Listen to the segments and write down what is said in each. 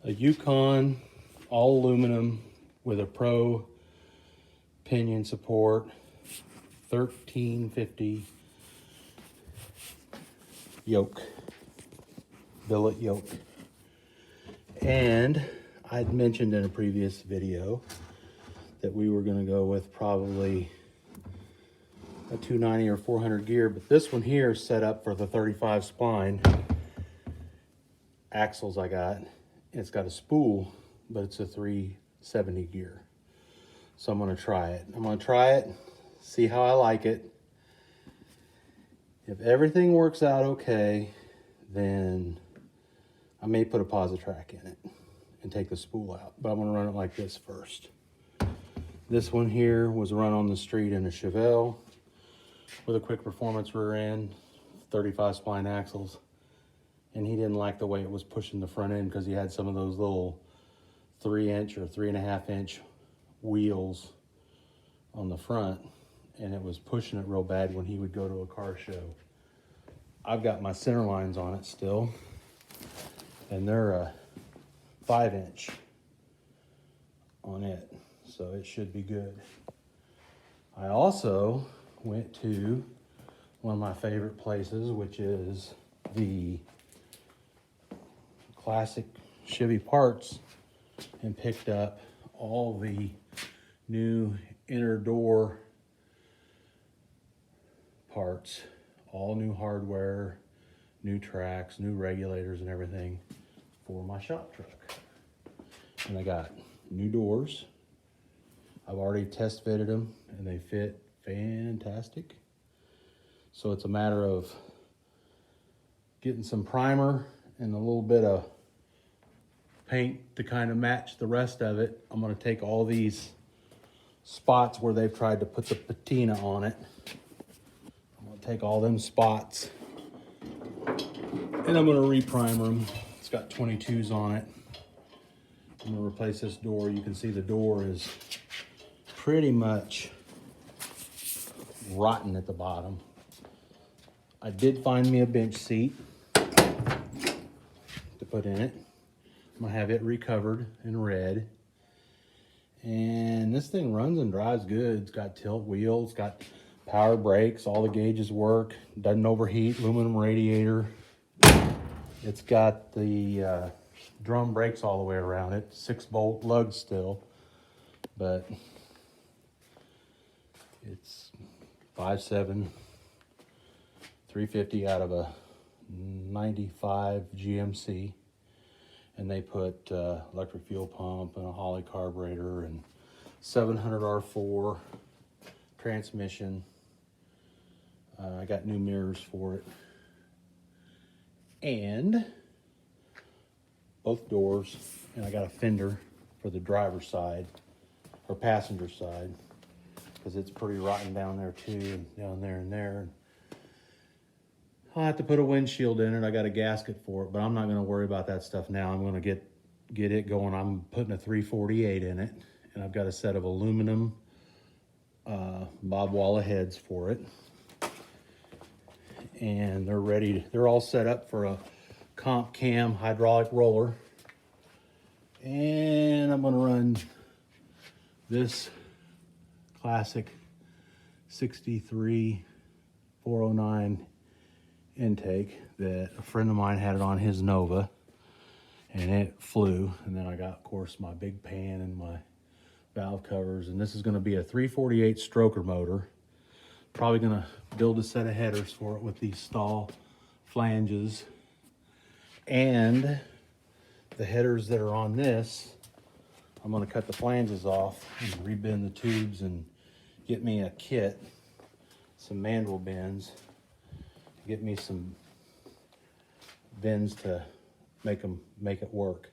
A Yukon, all aluminum with a pro pinion support, 1350 yoke, billet yoke. And I'd mentioned in a previous video that we were going to go with probably a 290 or 400 gear, but this one here is set up for the 35 spline axles I got. It's got a spool, but it's a 370 gear. So I'm going to try it. I'm going to try it, see how I like it. If everything works out okay, then I may put a Positrack in it and take the spool out, but I'm going to run it like this first. This one here was run on the street in a Chevy with a quick performance rear end, 35 spline axles, and he didn't like the way it was pushing the front end because he had some of those little 3-inch or 3.5-inch wheels on the front, and it was pushing it real bad when he would go to a car show. I've got my center lines on it still, and they're a 5-inch on it, so it should be good. I also went to one of my favorite places, which is the classic Chevy parts, and picked up all the new inner door parts, all new hardware, new tracks, new regulators and everything for my shop truck. And I got new doors. I've already test fitted them and they fit fantastic. So it's a matter of getting some primer and a little bit of paint to kind of match the rest of it. I'm going to take all these spots where they've tried to put the patina on it. I'm going to take all them spots and I'm going to re-primer them. It's got 22s on it. I'm going to replace this door. You can see the door is pretty much rotten at the bottom. I did find me a bench seat to put in it. I'm gonna have it recovered in red. And this thing runs and drives good. It's got tilt wheels, got power brakes, all the gauges work, doesn't overheat, aluminum radiator. It's got the drum brakes all the way around it, 6-bolt lugs still, but it's 5.7, 350 out of a 95 GMC. And they put electric fuel pump and a Holley carburetor and 700 R4 transmission. I got new mirrors for it. And both doors, and I got a fender for the driver's side or passenger side because it's pretty rotten down there too, down there and there. I'll have to put a windshield in it. I got a gasket for it, but I'm not going to worry about that stuff now. I'm going to get it going. I'm putting a 348 in it, and I've got a set of aluminum Bob Walla heads for it. And they're ready. They're all set up for a comp cam hydraulic roller. And I'm going to run this classic 63 409 intake that a friend of mine had it on his Nova and it flew. And then I got, of course, my big pan and my valve covers, and this is going to be a 348 stroker motor. Probably going to build a set of headers for it with these stall flanges, and the headers that are on this, I'm going to cut the flanges off and rebend the tubes and get me a kit, some mandrel bends, get me some bends to make it work,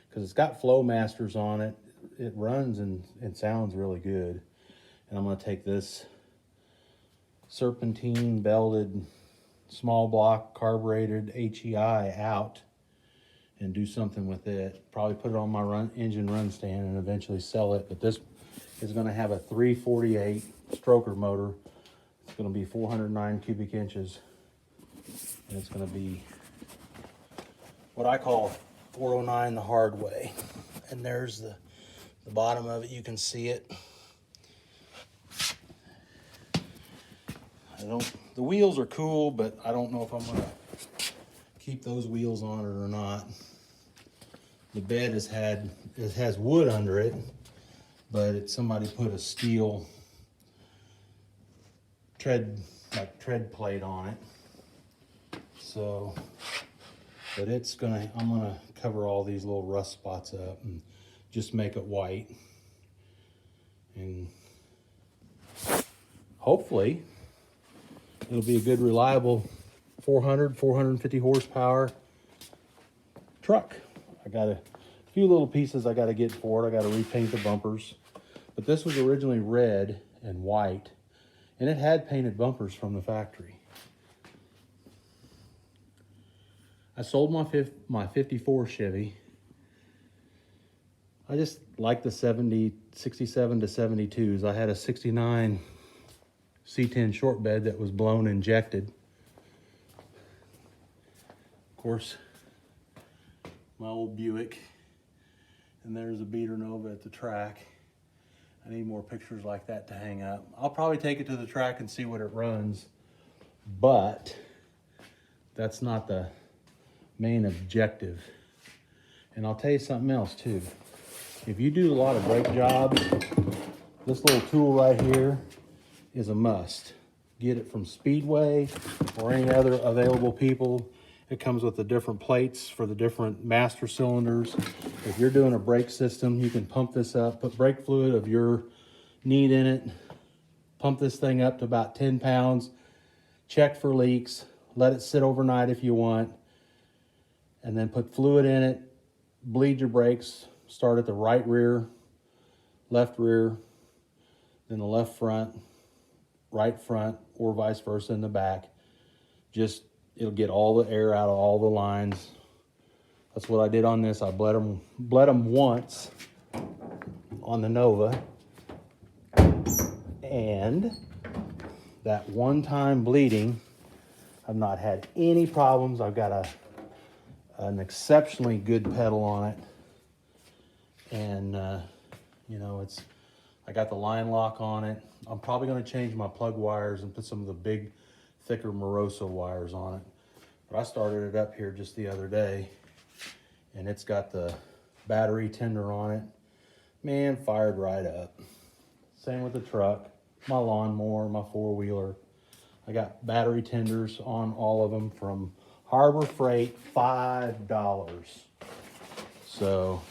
because it's got flow masters on it. It runs and sounds really good. And I'm going to take this serpentine belted small block carbureted HEI out and do something with it. Probably put it on my engine run stand and eventually sell it. But this is going to have a 348 stroker motor. It's going to be 409 cubic inches. And it's going to be what I call 409 the hard way. And there's the bottom of it. You can see it. The wheels are cool, but I don't know if I'm gonna keep those wheels on it or not. The bed has wood under it, but somebody put a steel tread plate on it. So, but I'm gonna cover all these little rust spots up and just make it white. And hopefully it'll be a good, reliable 450 horsepower truck. I got a few little pieces I got to get for it. I got to repaint the bumpers. But this was originally red and white, and it had painted bumpers from the factory. I sold my 54 Chevy. I just like the 67 to 72s. I had a 69 C10 short bed that was blown injected. Of course, my old Buick. And there's a beater Nova at the track. I need more pictures like that to hang up. I'll probably take it to the track and see what it runs, but that's not the main objective. And I'll tell you something else too. If you do a lot of brake jobs, this little tool right here is a must. Get it from Speedway or any other available people. It comes with the different plates for the different master cylinders. If you're doing a brake system, you can pump this up, put brake fluid of your need in it, pump this thing up to about 10 pounds, check for leaks, let it sit overnight if you want, and then put fluid in it, bleed your brakes, start at the right rear, left rear, then the left front, right front, or vice versa in the back. It'll get all the air out of all the lines. That's what I did on this. I bled them once on the Nova. And that one time bleeding, I've not had any problems. I've got an exceptionally good pedal on it. And, I got the line lock on it. I'm probably going to change my plug wires and put some of the big, thicker Moroso wires on it. But I started it up here just the other day, and it's got the battery tender on it. Man, fired right up. Same with the truck, my lawnmower, my four-wheeler. I got battery tenders on all of them from Harbor Freight, $5. So,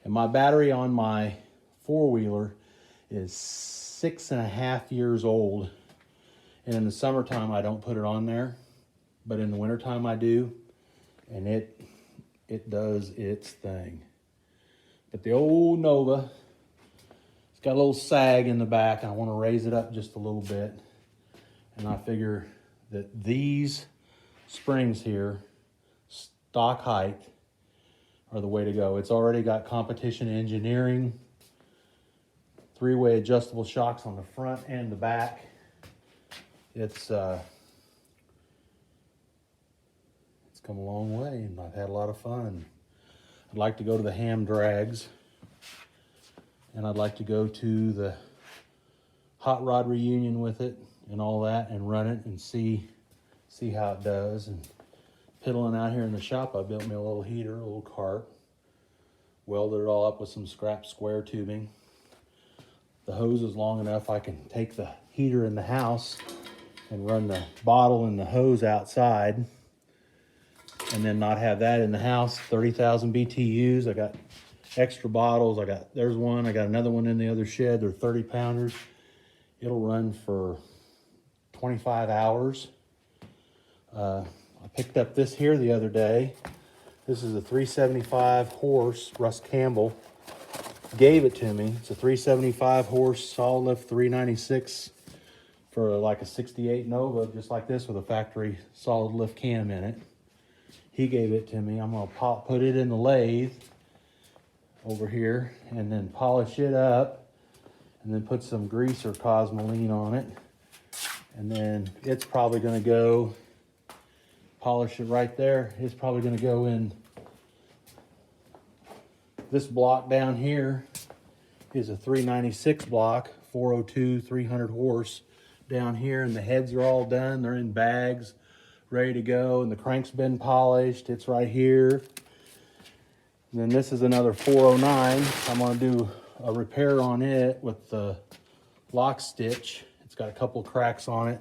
and my battery on my four-wheeler is 6.5 years old. And in the summertime, I don't put it on there, but in the wintertime I do, and it does its thing. But the old Nova, it's got a little sag in the back, and I want to raise it up just a little bit. And I figure that these springs here, stock height, are the way to go. It's already got competition engineering, 3-way adjustable shocks on the front and the back. It's come a long way, and I've had a lot of fun. I'd like to go to the ham drags, and I'd like to go to the hot rod reunion with it and all that, and run it and see how it does. And piddling out here in the shop, I built me a little heater, a little cart, welded it all up with some scrap square tubing. The hose is long enough I can take the heater in the house and run the bottle and the hose outside, and then not have that in the house. 30,000 BTUs. I got extra bottles. There's one. I got another one in the other shed. They're 30 pounders. It'll run for 25 hours. I picked up this here the other day. This is a 375 horse. Russ Campbell gave it to me. It's a 375 horse solid lift 396 for like a 68 Nova, just like this, with a factory solid lift cam in it. He gave it to me. I'm gonna put it in the lathe over here and then polish it up, and then put some grease or Cosmoline on it. And then it's probably gonna go, polish it right there. It's probably gonna go in This block down here is a 396 block, 402, 300 horse down here, and the heads are all done. They're in bags, ready to go, and the crank's been polished. It's right here. And then this is another 409. I'm gonna do a repair on it with the lock stitch. It's got a couple cracks on it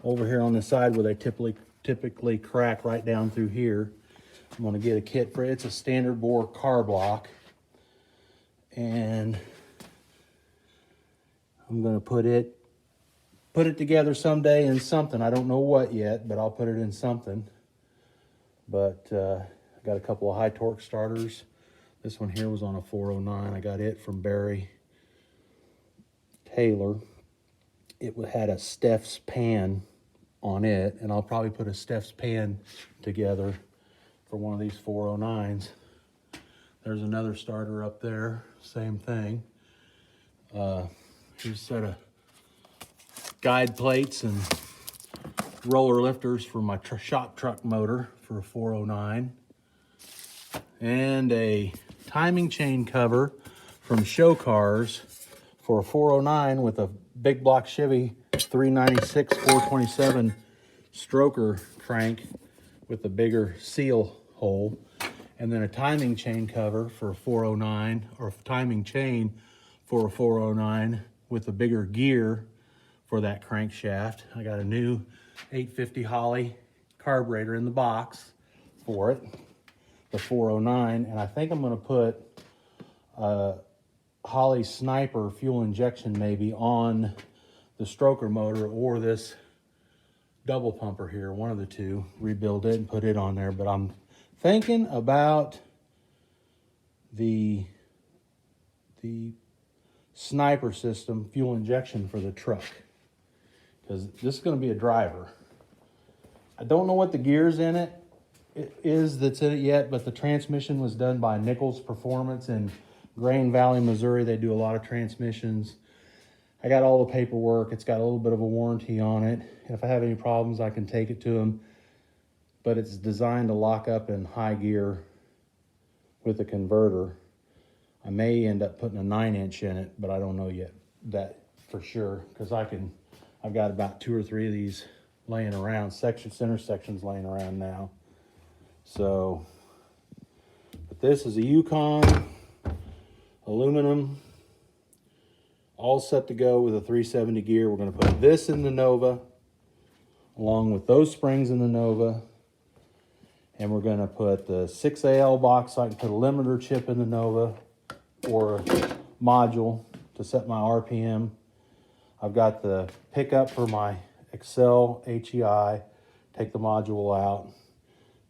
over here on the side where they typically crack right down through here. I'm gonna get a kit for it. It's a standard bore car block. And I'm gonna put it together someday in something. I don't know what yet, but I'll put it in something. But I got a couple of high torque starters. This one here was on a 409. I got it from Barry Taylor. It had a Steph's pan on it, and I'll probably put a Steph's pan together for one of these 409s. There's another starter up there, same thing. Here's a set of guide plates and roller lifters for my shop truck motor for a 409. And a timing chain cover from Show Cars for a 409 with a big block Chevy 396 427 stroker crank with a bigger seal hole. And then a timing chain cover for a 409, or a timing chain for a 409 with a bigger gear for that crankshaft. I got a new 850 Holley carburetor in the box for it, the 409, and I think I'm gonna put a Holley Sniper fuel injection maybe on the stroker motor or this double pumper here, one of the two, rebuild it and put it on there. But I'm thinking about the Sniper system fuel injection for the truck, because this is going to be a driver. I don't know what the gears in it is that's in it yet, but the transmission was done by Nichols Performance in Grain Valley, Missouri. They do a lot of transmissions. I got all the paperwork. It's got a little bit of a warranty on it. If I have any problems, I can take it to them. But it's designed to lock up in high gear with a converter. I may end up putting a 9-inch in it, but I don't know yet that for sure, because I've got about 2 or 3 of these laying around, center sections laying around now. So, but this is a Yukon aluminum, all set to go with a 370 gear. We're going to put this in the Nova, along with those springs in the Nova. And we're going to put the 6AL box so I can put a limiter chip in the Nova, or a module to set my RPM. I've got the pickup for my Excel HEI. Take the module out,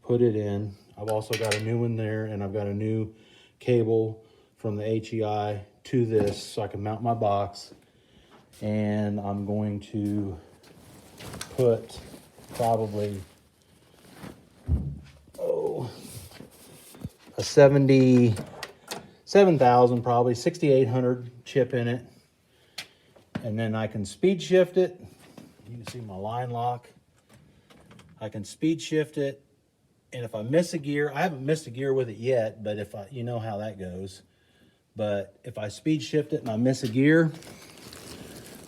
put it in. I've also got a new one there, and I've got a new cable from the HEI to this so I can mount my box. And I'm going to put probably a 77,000, probably 6,800 chip in it. And then I can speed shift it. You can see my line lock. I can speed shift it. And if I miss a gear, I haven't missed a gear with it yet, but if you know how that goes. But if I speed shift it and I miss a gear,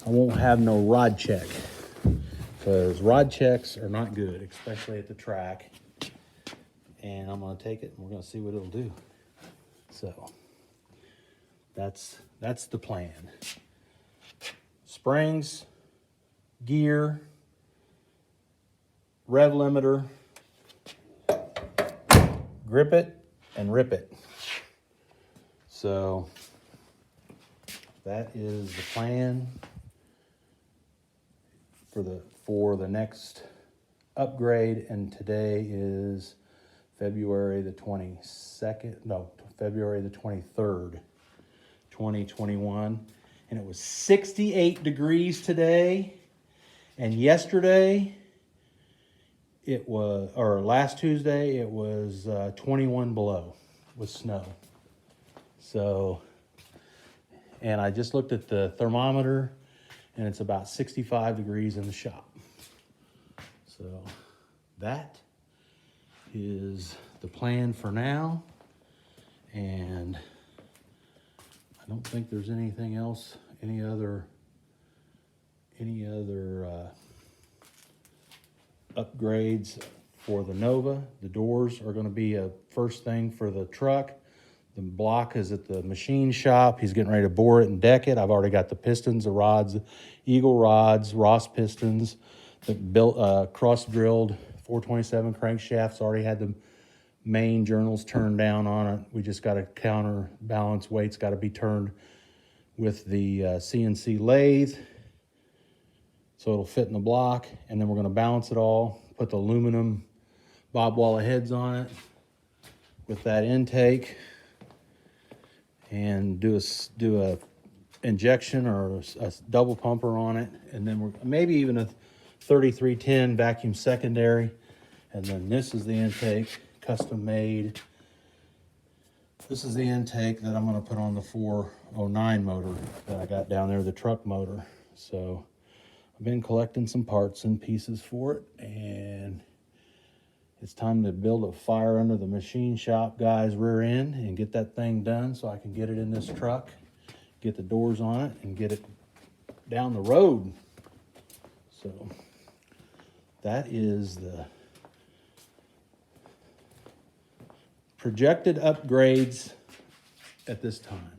I won't have no rod check, because rod checks are not good, especially at the track. And I'm gonna take it and we're gonna see what it'll do. So that's the plan. Springs, gear, rev limiter, grip it and rip it. So that is the plan for the next upgrade. And today is February the 23rd, 2021. And it was 68 degrees today. And yesterday, last Tuesday, it was 21 below with snow. So, and I just looked at the thermometer, and it's about 65 degrees in the shop. So that is the plan for now. And don't think there's anything else, any other upgrades for the Nova. The doors are going to be a first thing for the truck. The block is at the machine shop. He's getting ready to bore it and deck it. I've already got the pistons, the rods, Eagle rods, Ross pistons, the built cross-drilled 427 crankshafts. Already had the main journals turned down on it. We just got to counterbalance weights, got to be turned with the CNC lathe, so it'll fit in the block. And then we're going to balance it all, put the aluminum Bob Walla heads on it with that intake, and do a injection or a double pumper on it, and then we're maybe even a 3310 vacuum secondary. And then this is the intake, custom made. This is the intake that I'm going to put on the 409 motor that I got down there, the truck motor. So I've been collecting some parts and pieces for it, and it's time to build a fire under the machine shop guy's rear end and get that thing done so I can get it in this truck, get the doors on it, and get it down the road. So that is the projected upgrades at this time.